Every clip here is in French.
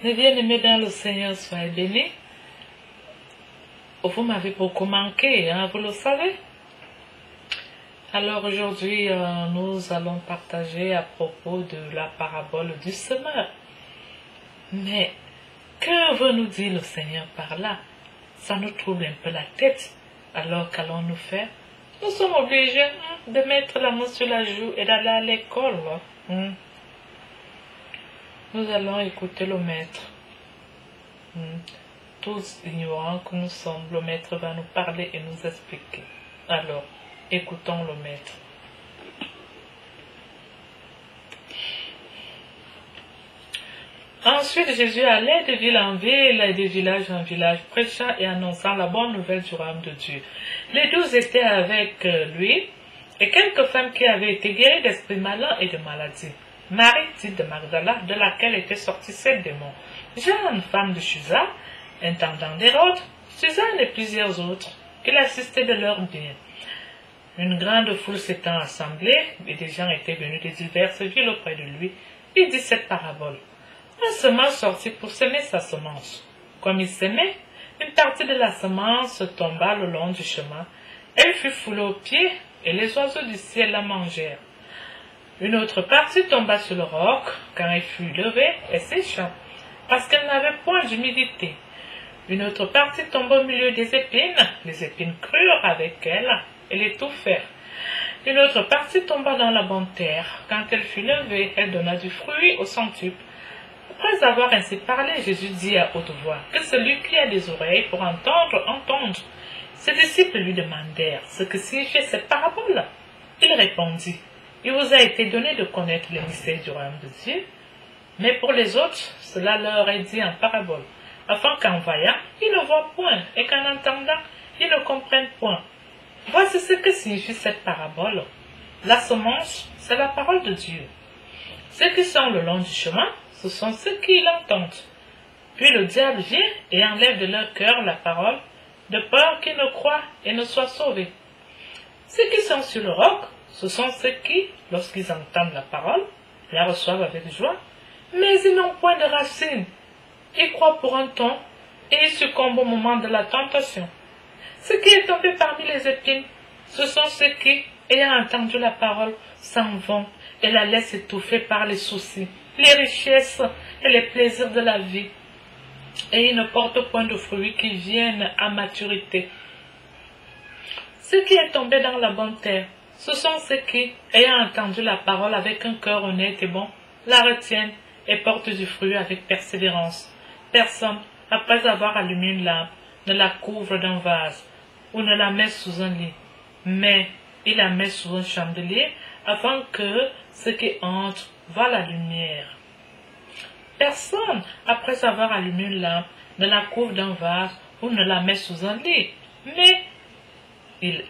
Mes bien-aimés dans le Seigneur, soyez bénis. Vous m'avez beaucoup manqué, hein, vous le savez. Alors aujourd'hui, nous allons partager à propos de la parabole du semeur. Mais que veut nous dire le Seigneur par là? Ça nous trouble un peu la tête. Alors qu'allons-nous faire? Nous sommes obligés de mettre la main sur la joue et d'aller à l'école. Nous allons écouter le maître. Tous ignorants que nous sommes, le maître va nous parler et nous expliquer. Alors, écoutons le maître. Ensuite, Jésus allait de ville en ville et de village en village, prêchant et annonçant la bonne nouvelle du royaume de Dieu. Les 12 étaient avec lui, et quelques femmes qui avaient été guéries d'esprits malins et de maladies. Marie, dite de Magdala, de laquelle étaient sortis 7 démons. Jeanne, femme de Chuza, intendant d'Hérode, Suzanne et plusieurs autres, qui l'assistaient de leurs biens. Une grande foule s'étant assemblée, et des gens étaient venus de diverses villes auprès de lui, il dit cette parabole. Un semeur sortit pour semer sa semence. Comme il semait, une partie de la semence tomba le long du chemin. Elle fut foulée aux pieds, et les oiseaux du ciel la mangèrent. Une autre partie tomba sur le roc. Quand elle fut levée, elle sécha, parce qu'elle n'avait point d'humidité. Une autre partie tomba au milieu des épines. Les épines crurent avec elle et l'étouffèrent. Une autre partie tomba dans la bonne terre. Quand elle fut levée, elle donna du fruit au centuple. Après avoir ainsi parlé, Jésus dit à haute voix, que celui qui a des oreilles pour entendre, entende. Ses disciples lui demandèrent ce que signifiait cette parabole. Il répondit, il vous a été donné de connaître les mystères du royaume de Dieu, mais pour les autres, cela leur est dit en parabole, afin qu'en voyant, ils ne voient point, et qu'en entendant, ils ne comprennent point. Voici ce que signifie cette parabole. La semence, c'est la parole de Dieu. Ceux qui sont le long du chemin, ce sont ceux qui l'entendent. Puis le diable vient et enlève de leur cœur la parole, de peur qu'ils ne croient et ne soient sauvés. Ceux qui sont sur le roc, ce sont ceux qui, lorsqu'ils entendent la parole, la reçoivent avec joie, mais ils n'ont point de racines. Ils croient pour un temps et ils succombent au moment de la tentation. Ce qui est tombé parmi les épines, ce sont ceux qui, ayant entendu la parole, s'en vont et la laissent étouffer par les soucis, les richesses et les plaisirs de la vie. Et ils ne portent point de fruits qui viennent à maturité. Ce qui est tombé dans la bonne terre, ce sont ceux qui, ayant entendu la parole avec un cœur honnête et bon, la retiennent et portent du fruit avec persévérance. Personne, après avoir allumé une lampe, ne la couvre d'un vase ou ne la met sous un lit, mais il la met sous un chandelier afin que ce qui entre voit la lumière. Personne, après avoir allumé une lampe, ne la couvre d'un vase ou ne la met sous un lit, mais il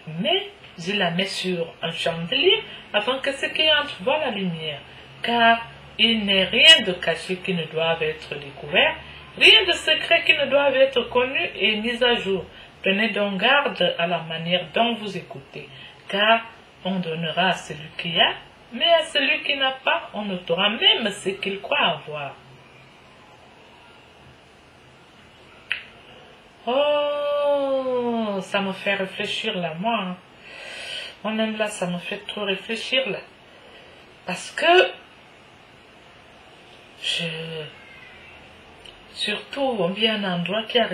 la met sur un chandelier afin que ce qui entre voit la lumière, car il n'est rien de caché qui ne doive être découvert, rien de secret qui ne doive être connu et mis à jour. Prenez donc garde à la manière dont vous écoutez, car on donnera à celui qui a, mais à celui qui n'a pas, on ôtera même ce qu'il croit avoir. Oh, ça me fait réfléchir là, moi. Moi-même là, ça me fait trop réfléchir là. Parce que, surtout, il y a un endroit qui a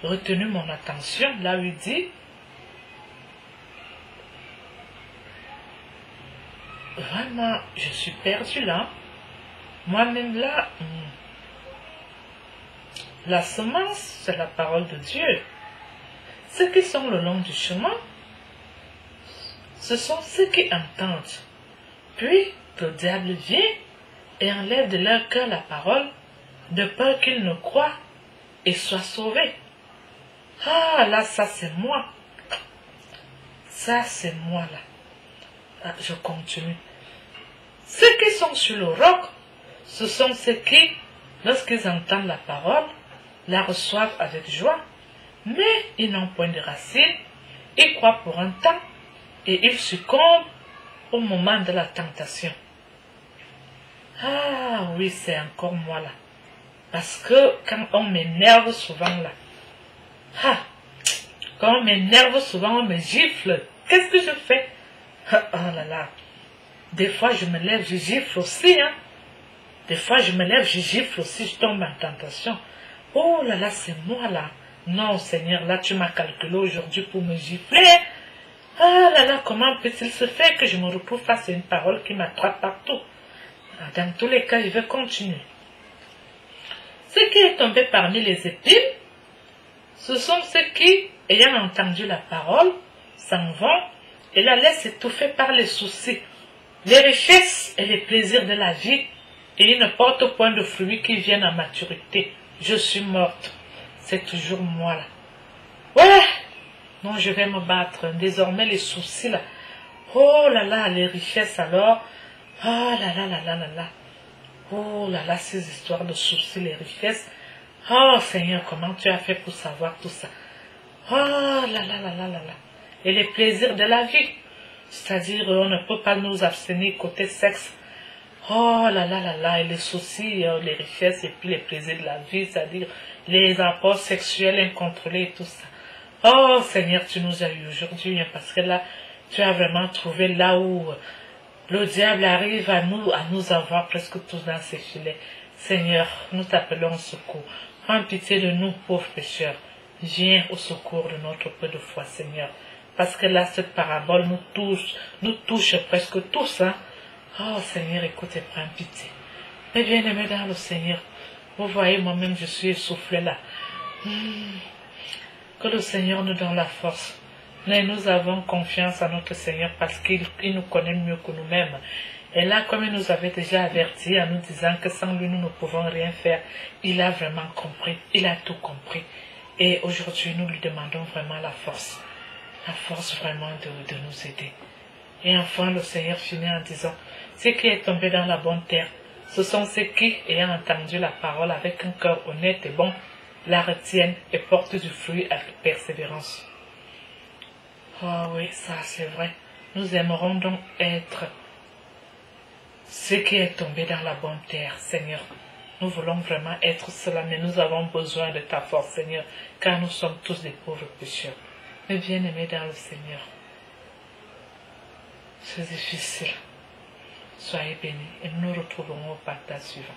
retenu mon attention, là où il dit, vraiment, je suis perdu là. Moi-même là, la semence, c'est la parole de Dieu. Ceux qui sont le long du chemin, ce sont ceux qui entendent. Puis, le diable vient et enlève de leur cœur la parole, de peur qu'ils ne croient et soient sauvés. Ah, là, ça c'est moi. Ça c'est moi là. Ah, je continue. Ceux qui sont sur le roc, ce sont ceux qui, lorsqu'ils entendent la parole, la reçoivent avec joie, mais ils n'ont point de racines, ils croient pour un temps, et ils succombent au moment de la tentation. Ah oui, c'est encore moi là. Parce que quand on m'énerve souvent là, ah, quand on m'énerve souvent, on me gifle. Qu'est-ce que je fais? Oh là là. Des fois, je me lève, je gifle aussi. Hein. Des fois, je me lève, je gifle aussi, je tombe en tentation. Oh là là, c'est moi là. Non, Seigneur, là, tu m'as calculé aujourd'hui pour me gifler. Ah là là, comment peut-il se faire que je me retrouve face à une parole qui m'attrape partout? Dans tous les cas, je vais continuer. Ce qui est tombé parmi les épines, ce sont ceux qui, ayant entendu la parole, s'en vont et la laissent étouffer par les soucis, les richesses et les plaisirs de la vie, et ils ne portent point de fruits qui viennent à maturité. Je suis morte. C'est toujours moi là. Ouais! Non, je vais me battre. Désormais, les soucis là. Oh là là, les richesses alors. Oh là là là là là là. Oh là là, ces histoires de soucis, les richesses. Oh Seigneur, comment tu as fait pour savoir tout ça? Oh là là là là là là. Et les plaisirs de la vie. C'est-à-dire, on ne peut pas nous abstenir côté sexe. Oh là là là là, et les soucis, les richesses et puis les plaisirs de la vie, c'est-à-dire les rapports sexuels incontrôlés et tout ça. Oh Seigneur, tu nous as eu aujourd'hui, hein, parce que là, tu as vraiment trouvé là où le diable arrive à nous avoir presque tous dans ses filets. Seigneur, nous t'appelons au secours. Prends pitié de nous, pauvres pécheurs. Viens au secours de notre peu de foi, Seigneur. Parce que là, cette parabole nous touche presque tous, hein. Oh Seigneur, écoute et prends pitié. Mais bien aimé dans le Seigneur, vous voyez, moi-même je suis essoufflé là. Que le Seigneur nous donne la force. Mais nous avons confiance en notre Seigneur parce qu'il nous connaît mieux que nous-mêmes. Et là, comme il nous avait déjà avertis en nous disant que sans lui nous ne pouvons rien faire, il a vraiment compris, il a tout compris. Et aujourd'hui, nous lui demandons vraiment la force vraiment de nous aider. Et enfin, le Seigneur finit en disant, ce qui est tombé dans la bonne terre, ce sont ceux qui, ayant entendu la parole avec un cœur honnête et bon, la retiennent et portent du fruit avec persévérance. Oh oui, ça c'est vrai. Nous aimerons donc être ce qui est tombé dans la bonne terre, Seigneur. Nous voulons vraiment être cela, mais nous avons besoin de ta force, Seigneur, car nous sommes tous des pauvres pécheurs. Mais bien-aimés dans le Seigneur, c'est difficile. Soyez bénis et nous nous retrouverons au partage suivant.